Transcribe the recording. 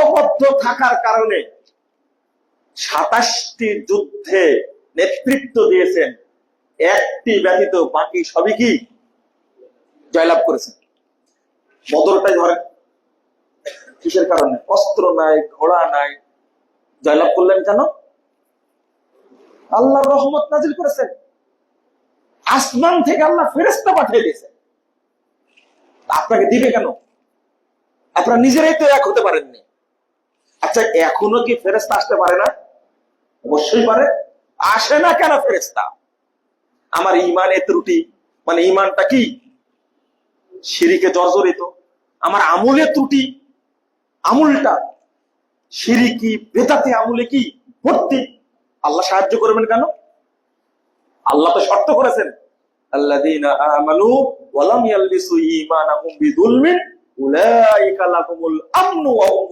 ঐক্যবদ্ধ থাকার কারণে 27টি যুদ্ধে নেতৃত্ব দিয়েছেন, একটি ব্যতীত বাকি সবই কি জয়লাভ করেছেন। বদরটাই ধরেন, কিসের কারণে? অস্ত্র নাই, ঘোড়া নাই, জয়লাভ করলেন কেন? আল্লাহর রহমত নাজিল করেছেন, আসমান থেকে আল্লাহ ফেরেশতা পাঠিয়ে দিয়েছেন। আপনাকে দিবে কেন? আপনারা নিজেরাই তো এক হতে পারেননি। আচ্ছা, এখনো কি ফেরেশতা আসতে পারে না? অবশ্যই পারে। আসে না কেন ফেরেশতা? আমার ইমানের ত্রুটি, মানে ইমানটা কি শিরকে জর্জরিত, আমার আমলের ত্রুটি, আমলটা শিরকি বেদাতে আমলে কি ভর্তি, আল্লাহ সাহায্য করবেন কেন? আল্লাহ তো শর্ত করেছেন, আল্লাযীনা আমানু ওয়া লাম ইয়ালবিসু ঈমানাহুম বিযুলমিন উলাইকা লাহুমুল আমনু ওয়া হুম